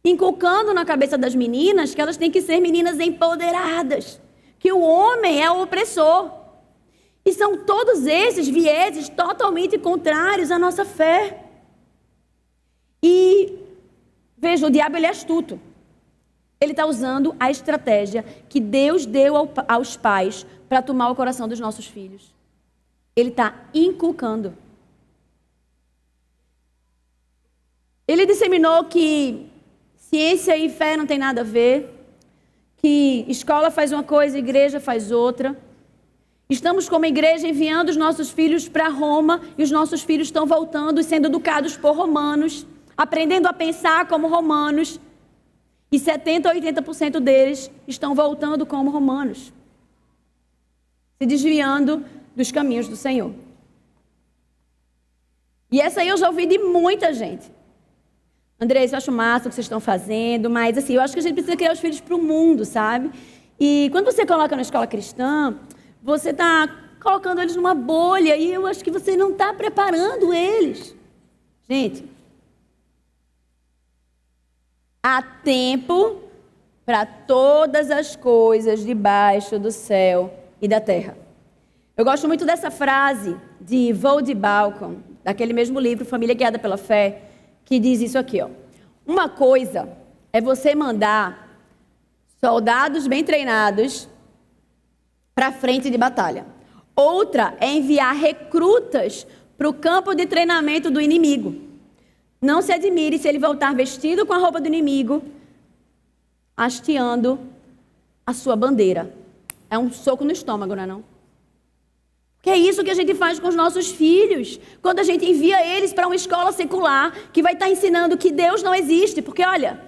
inculcando na cabeça das meninas que elas têm que ser meninas empoderadas, que o homem é o opressor. E são todos esses vieses totalmente contrários à nossa fé. E veja, o diabo ele é astuto. Ele está usando a estratégia que Deus deu aos pais para tomar o coração dos nossos filhos. Ele está inculcando. Ele disseminou que ciência e fé não tem nada a ver, que escola faz uma coisa, igreja faz outra. Estamos como igreja enviando os nossos filhos para Roma e os nossos filhos estão voltando e sendo educados por romanos, aprendendo a pensar como romanos. E 70% a 80% deles estão voltando como romanos, se desviando dos caminhos do Senhor. E essa aí eu já ouvi de muita gente. André, eu acho massa o que vocês estão fazendo, mas assim, eu acho que a gente precisa criar os filhos para o mundo, sabe? E quando você coloca na escola cristã, você está colocando eles numa bolha e eu acho que você não está preparando eles. Gente, há tempo para todas as coisas debaixo do céu e da terra. Eu gosto muito dessa frase de Voddie Baucham, daquele mesmo livro, Família Guiada pela Fé, que diz isso aqui, ó. Uma coisa é você mandar soldados bem treinados para a frente de batalha. Outra é enviar recrutas para o campo de treinamento do inimigo. Não se admire se ele voltar vestido com a roupa do inimigo, hasteando a sua bandeira. É um soco no estômago, não é não? Que é isso que a gente faz com os nossos filhos, quando a gente envia eles para uma escola secular, que vai estar ensinando que Deus não existe, porque olha,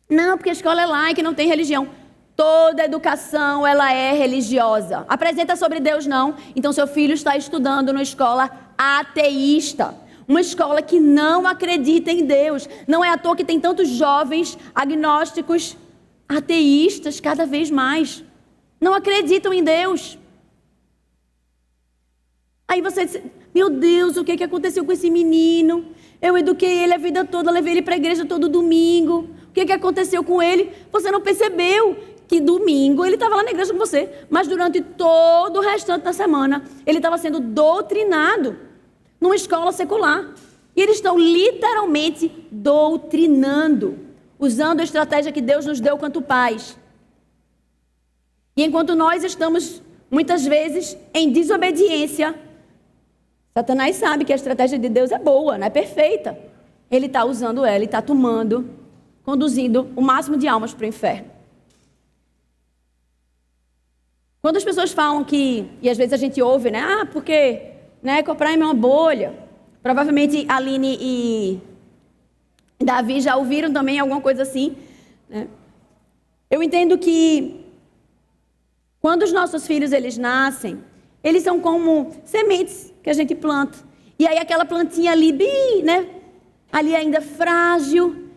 não, porque a escola é laica e não tem religião. Toda educação, ela é religiosa. Apresenta sobre Deus, não. Então, seu filho está estudando numa escola ateísta. Uma escola que não acredita em Deus. Não é à toa que tem tantos jovens agnósticos, ateístas, cada vez mais. Não acreditam em Deus. Aí você diz, meu Deus, o que aconteceu com esse menino? Eu eduquei ele a vida toda, levei ele para a igreja todo domingo. O que aconteceu com ele? Você não percebeu que domingo ele estava lá na igreja com você, mas durante todo o restante da semana ele estava sendo doutrinado numa escola secular. E eles estão literalmente doutrinando, usando a estratégia que Deus nos deu quanto pais. E enquanto nós estamos, muitas vezes, em desobediência, Satanás sabe que a estratégia de Deus é boa, não é perfeita. Ele está usando ela, ele está tomando, conduzindo o máximo de almas para o inferno. Quando as pessoas falam que, e às vezes a gente ouve, né? Ah, porque Ecoprime é uma bolha. Provavelmente Aline e Davi já ouviram também alguma coisa assim, né? Eu entendo que quando os nossos filhos eles nascem, eles são como sementes que a gente planta. E aí aquela plantinha ali, bem, né? Ali ainda frágil,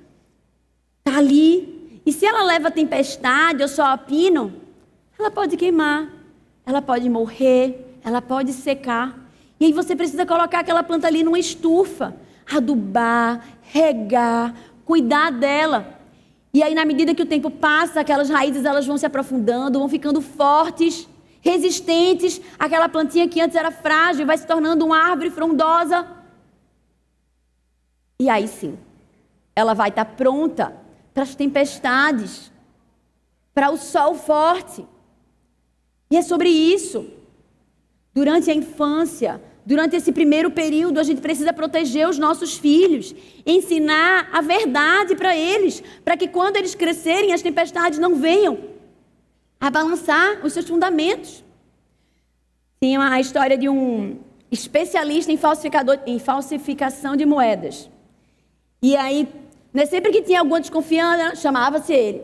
tá ali. E se ela leva tempestade ou sol pino, ela pode queimar, ela pode morrer, ela pode secar. E aí você precisa colocar aquela planta ali numa estufa, adubar, regar, cuidar dela. E aí na medida que o tempo passa, aquelas raízes elas vão se aprofundando, vão ficando fortes, resistentes. Aquela plantinha que antes era frágil vai se tornando uma árvore frondosa. E aí sim, ela vai estar pronta para as tempestades, para o sol forte. E é sobre isso. Durante a infância, durante esse primeiro período, a gente precisa proteger os nossos filhos, ensinar a verdade para eles, para que quando eles crescerem, as tempestades não venham a balançar os seus fundamentos. Tem a história de um especialista em falsificação de moedas. E aí, né, sempre que tinha alguma desconfiança, chamava-se ele.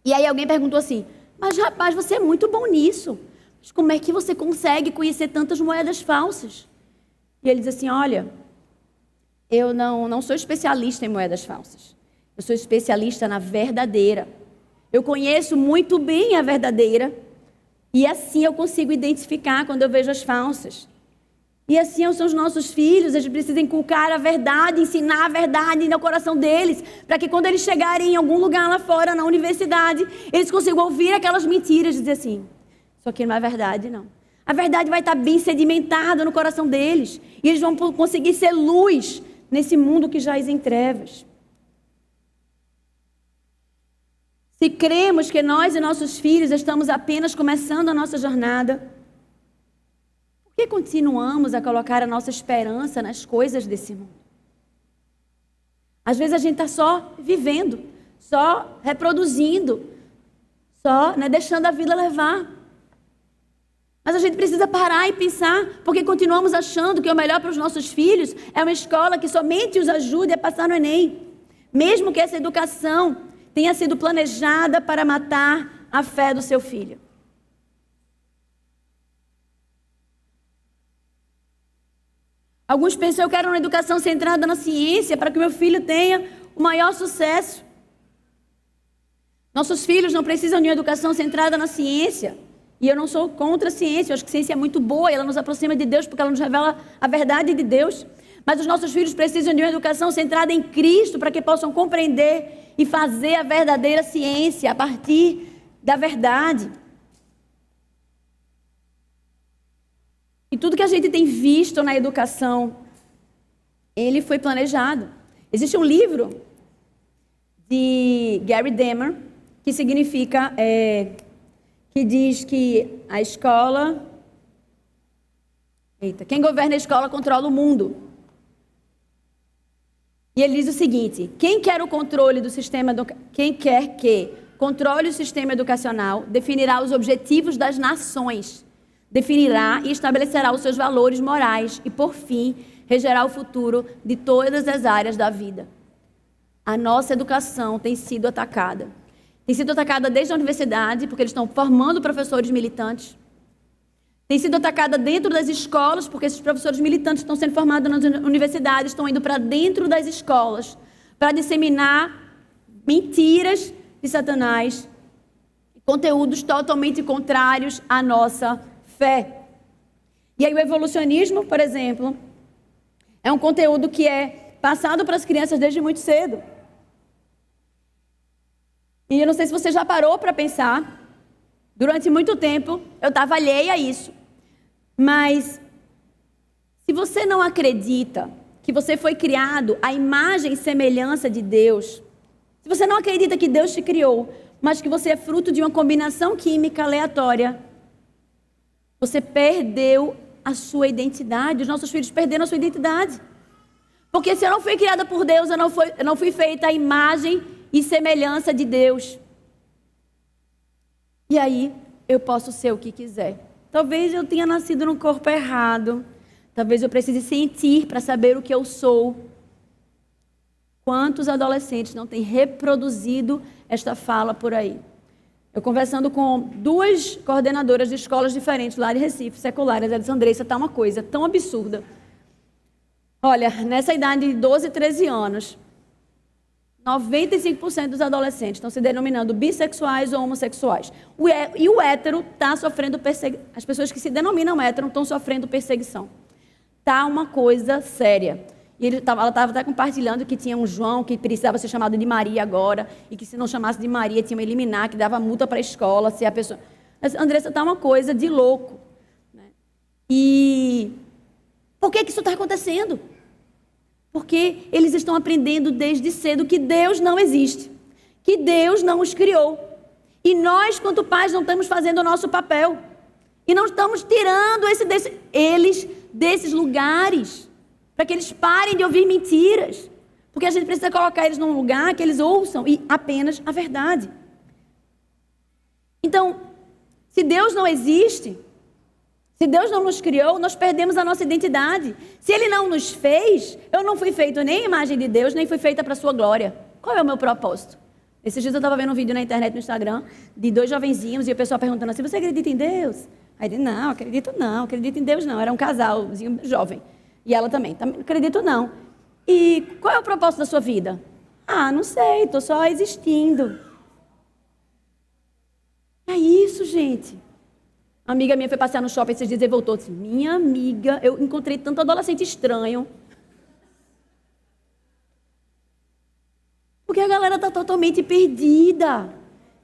E aí alguém perguntou assim, mas rapaz, você é muito bom nisso. Mas como é que você consegue conhecer tantas moedas falsas? E ele diz assim, olha, eu não sou especialista em moedas falsas. Eu sou especialista na verdadeira. Eu conheço muito bem a verdadeira. E assim eu consigo identificar quando eu vejo as falsas. E assim são os nossos filhos. A gente precisa inculcar a verdade, ensinar a verdade no coração deles. Para que quando eles chegarem em algum lugar lá fora, na universidade, eles consigam ouvir aquelas mentiras e dizer assim, isso aqui não é verdade, não. A verdade vai estar bem sedimentada no coração deles. E eles vão conseguir ser luz nesse mundo que jaz em trevas. Se cremos que nós e nossos filhos estamos apenas começando a nossa jornada, por que continuamos a colocar a nossa esperança nas coisas desse mundo? Às vezes a gente está só vivendo, só reproduzindo só, né, deixando a vida levar. Mas a gente precisa parar e pensar, porque continuamos achando que o melhor para os nossos filhos é uma escola que somente os ajude a passar no Enem. Mesmo que essa educação tenha sido planejada para matar a fé do seu filho. Alguns pensam, eu quero uma educação centrada na ciência para que meu filho tenha o maior sucesso. Nossos filhos não precisam de uma educação centrada na ciência. E eu não sou contra a ciência, eu acho que a ciência é muito boa e ela nos aproxima de Deus porque ela nos revela a verdade de Deus. Mas os nossos filhos precisam de uma educação centrada em Cristo para que possam compreender e fazer a verdadeira ciência a partir da verdade. E tudo que a gente tem visto na educação, ele foi planejado. Existe um livro de Gary Demer que significa... que diz que a escola... quem governa a escola controla o mundo. E ele diz o seguinte, quem quer o controle do sistema... Quem quer que controle o sistema educacional, definirá os objetivos das nações, definirá e estabelecerá os seus valores morais e, por fim, regerá o futuro de todas as áreas da vida. A nossa educação tem sido atacada. Tem sido atacada desde a universidade, porque eles estão formando professores militantes. Tem sido atacada dentro das escolas, porque esses professores militantes estão sendo formados nas universidades, estão indo para dentro das escolas, para disseminar mentiras de Satanás, conteúdos totalmente contrários à nossa fé. E aí o evolucionismo, por exemplo, é um conteúdo que é passado para as crianças desde muito cedo. E eu não sei se você já parou para pensar, durante muito tempo eu estava alheia a isso. Mas se você não acredita que você foi criado à imagem e semelhança de Deus, se você não acredita que Deus te criou, mas que você é fruto de uma combinação química aleatória, você perdeu a sua identidade. Os nossos filhos perderam a sua identidade. Porque se eu não fui criada por Deus, eu não fui feita à imagem e semelhança de Deus. E aí, eu posso ser o que quiser. Talvez eu tenha nascido no corpo errado. Talvez eu precise sentir para saber o que eu sou. Quantos adolescentes não têm reproduzido esta fala por aí? Eu conversando com 2 coordenadoras de escolas diferentes lá de Recife, seculares, a Andressa, está uma coisa tão absurda. Olha, nessa idade de 12, 13 anos, 95% dos adolescentes estão se denominando bissexuais ou homossexuais. E o hétero está sofrendo perseguição. As pessoas que se denominam hétero estão sofrendo perseguição. Está uma coisa séria. E ela estava até compartilhando que tinha um João que precisava ser chamado de Maria agora, e que se não chamasse de Maria tinha que eliminar, que dava multa para a escola, se a pessoa... Mas, Andressa, está uma coisa de louco. Né? E por que isso está acontecendo? Porque eles estão aprendendo desde cedo que Deus não existe, que Deus não os criou. E nós, quanto pais, não estamos fazendo o nosso papel. E não estamos tirando eles desses lugares, para que eles parem de ouvir mentiras. Porque a gente precisa colocar eles num lugar que eles ouçam e apenas a verdade. Então, se Deus não existe, se Deus não nos criou, nós perdemos a nossa identidade. Se Ele não nos fez, eu não fui feito nem imagem de Deus, nem fui feita para a sua glória. Qual é o meu propósito? Esses dias eu estava vendo um vídeo na internet, no Instagram, de 2 jovenzinhos, e o pessoal perguntando assim, você acredita em Deus? Aí ele, não, acredito em Deus não. Era um casalzinho jovem. E ela também, não acredito não. E qual é o propósito da sua vida? Ah, não sei, estou só existindo. É isso, gente. Uma amiga minha foi passear no shopping esses dias e voltou e disse, minha amiga, eu encontrei tanto adolescente estranho. Porque a galera está totalmente perdida,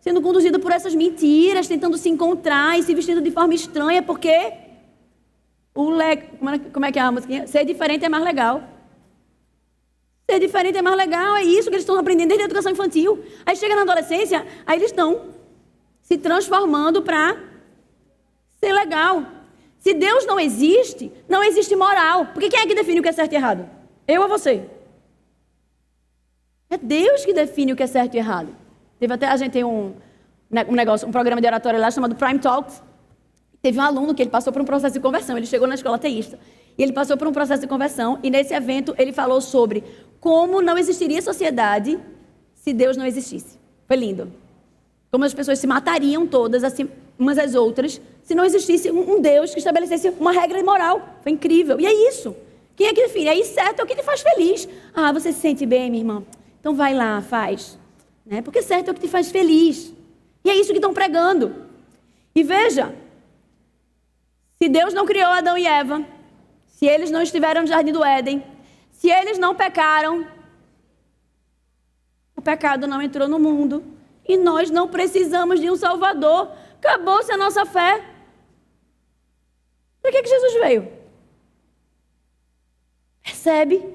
sendo conduzida por essas mentiras, tentando se encontrar e se vestindo de forma estranha, porque como é que é a música? Ser diferente é mais legal. Ser diferente é mais legal, é isso que eles estão aprendendo desde a educação infantil. Aí chega na adolescência, aí eles estão se transformando para ser legal. Se Deus não existe moral. Porque quem é que define o que é certo e errado? Eu ou você? É Deus que define o que é certo e errado. A gente tem um programa de oratória lá chamado Prime Talks. Teve um aluno que ele passou por um processo de conversão. Ele chegou na escola ateísta e ele passou por um processo de conversão. E nesse evento ele falou sobre como não existiria sociedade se Deus não existisse. Foi lindo. Como as pessoas se matariam todas, assim, umas às outras, se não existisse um Deus que estabelecesse uma regra moral. Foi incrível. E é isso. Quem é que define? Aí certo é o que te faz feliz. Ah, você se sente bem, minha irmã? Então vai lá, faz. Né? Porque certo é o que te faz feliz. E é isso que estão pregando. E veja, se Deus não criou Adão e Eva, se eles não estiveram no Jardim do Éden, se eles não pecaram, o pecado não entrou no mundo e nós não precisamos de um Salvador. Acabou-se a nossa fé. Para que Jesus veio? Percebe?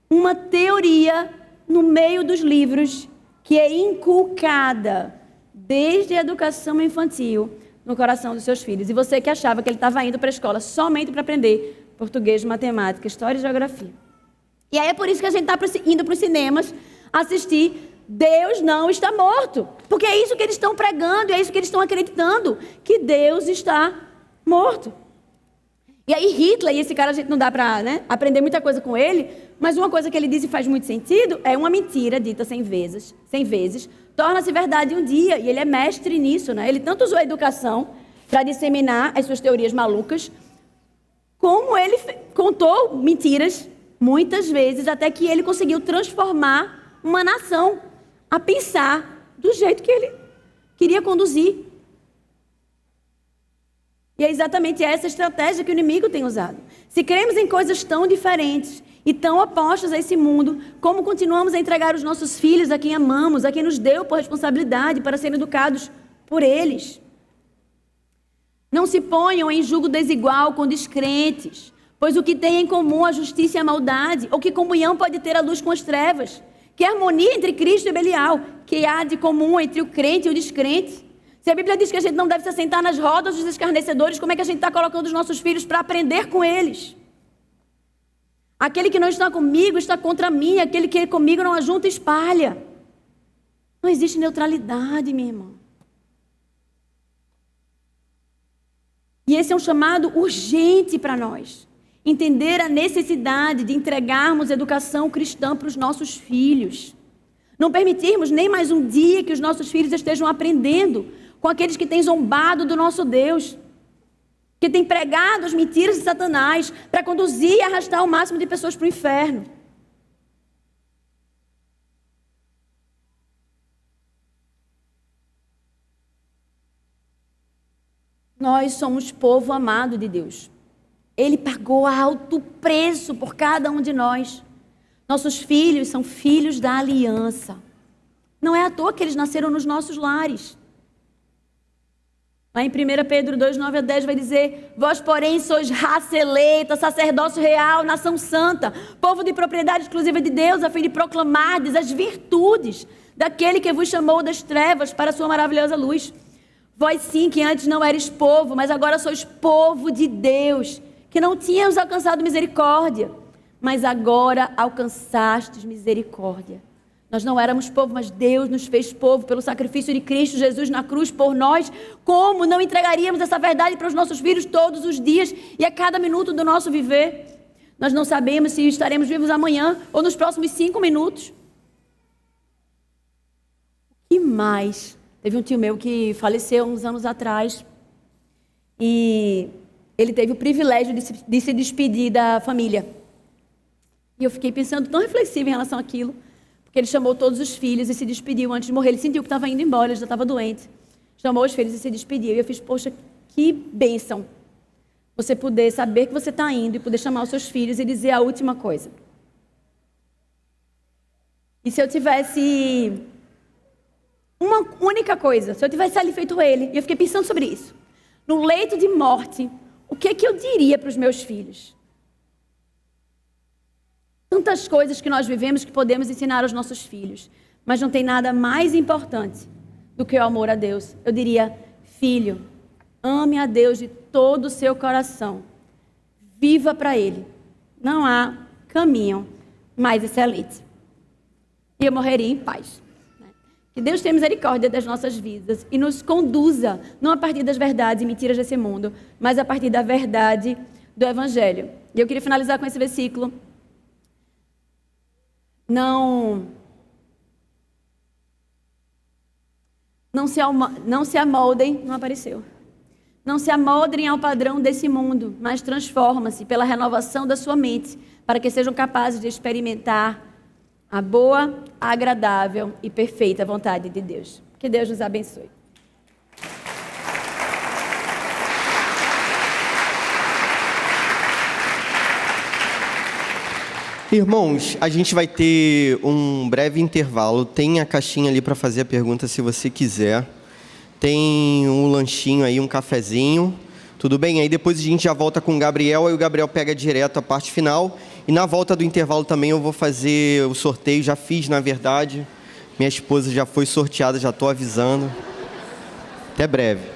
Uma teoria no meio dos livros que é inculcada desde a educação infantil no coração dos seus filhos. E você que achava que ele estava indo para a escola somente para aprender português, matemática, história e geografia. E aí é por isso que a gente está indo para os cinemas assistir Deus não está morto. Porque é isso que eles estão pregando, é isso que eles estão acreditando, que Deus está morto. E aí Hitler, e esse cara a gente não dá para aprender muita coisa com ele, mas uma coisa que ele diz e faz muito sentido é uma mentira dita 100 vezes, torna-se verdade um dia, e ele é mestre nisso, né? Ele tanto usou a educação para disseminar as suas teorias malucas, como ele contou mentiras muitas vezes, até que ele conseguiu transformar uma nação a pensar do jeito que ele queria conduzir. E é exatamente essa estratégia que o inimigo tem usado. Se cremos em coisas tão diferentes e tão opostas a esse mundo, como continuamos a entregar os nossos filhos a quem amamos, a quem nos deu por responsabilidade para serem educados por eles? Não se ponham em julgo desigual com descrentes, pois o que tem em comum a justiça e a maldade, ou que comunhão pode ter a luz com as trevas? Que harmonia entre Cristo e Belial? Que há de comum entre o crente e o descrente? Se a Bíblia diz que a gente não deve se assentar nas rodas dos escarnecedores, como é que a gente está colocando os nossos filhos para aprender com eles? Aquele que não está comigo está contra mim, aquele que é comigo não ajunta, espalha. Não existe neutralidade, minha irmã. E esse é um chamado urgente para nós. Entender a necessidade de entregarmos educação cristã para os nossos filhos. Não permitirmos nem mais um dia que os nossos filhos estejam aprendendo com aqueles que têm zombado do nosso Deus, que têm pregado as mentiras de Satanás para conduzir e arrastar o máximo de pessoas para o inferno. Nós somos povo amado de Deus. Ele pagou alto preço por cada um de nós. Nossos filhos são filhos da aliança. Não é à toa que eles nasceram nos nossos lares. Lá em 1 Pedro 2, 9 a 10 vai dizer: vós, porém, sois raça eleita, sacerdócio real, nação santa, povo de propriedade exclusiva de Deus, a fim de proclamardes as virtudes daquele que vos chamou das trevas para a sua maravilhosa luz. Vós sim, que antes não eres povo, mas agora sois povo de Deus, que não tínhamos alcançado misericórdia, mas agora alcançastes misericórdia. Nós não éramos povo, mas Deus nos fez povo pelo sacrifício de Cristo Jesus na cruz por nós. Como não entregaríamos essa verdade para os nossos filhos todos os dias e a cada minuto do nosso viver? Nós não sabemos se estaremos vivos amanhã ou nos próximos 5 minutos. E mais? Teve um tio meu que faleceu uns anos atrás e ele teve o privilégio de se despedir da família. E eu fiquei pensando tão reflexiva em relação àquilo. Porque ele chamou todos os filhos e se despediu antes de morrer. Ele sentiu que estava indo embora, ele já estava doente. Chamou os filhos e se despediu. E eu fiz, poxa, que bênção. Você poder saber que você está indo e poder chamar os seus filhos e dizer a última coisa. E se eu tivesse uma única coisa, se eu tivesse ali feito ele, e eu fiquei pensando sobre isso. No leito de morte, o que é que eu diria para os meus filhos? Tantas coisas que nós vivemos que podemos ensinar aos nossos filhos, mas não tem nada mais importante do que o amor a Deus. Eu diria: filho, ame a Deus de todo o seu coração, viva para Ele. Não há caminho mais excelente. E eu morreria em paz. Que Deus tenha misericórdia das nossas vidas e nos conduza, não a partir das verdades e mentiras desse mundo, mas a partir da verdade do Evangelho. E eu queria finalizar com esse versículo. Não se amoldem, não apareceu. Não se amoldem ao padrão desse mundo, mas transforma-se pela renovação da sua mente, para que sejam capazes de experimentar a boa, agradável e perfeita vontade de Deus. Que Deus nos abençoe. Irmãos, a gente vai ter um breve intervalo. Tem a caixinha ali para fazer a pergunta se você quiser. Tem um lanchinho aí, um cafezinho. Tudo bem? Aí depois a gente já volta com o Gabriel. Aí o Gabriel pega direto a parte final. E na volta do intervalo também eu vou fazer o sorteio. Já fiz, na verdade. Minha esposa já foi sorteada, já estou avisando. Até breve.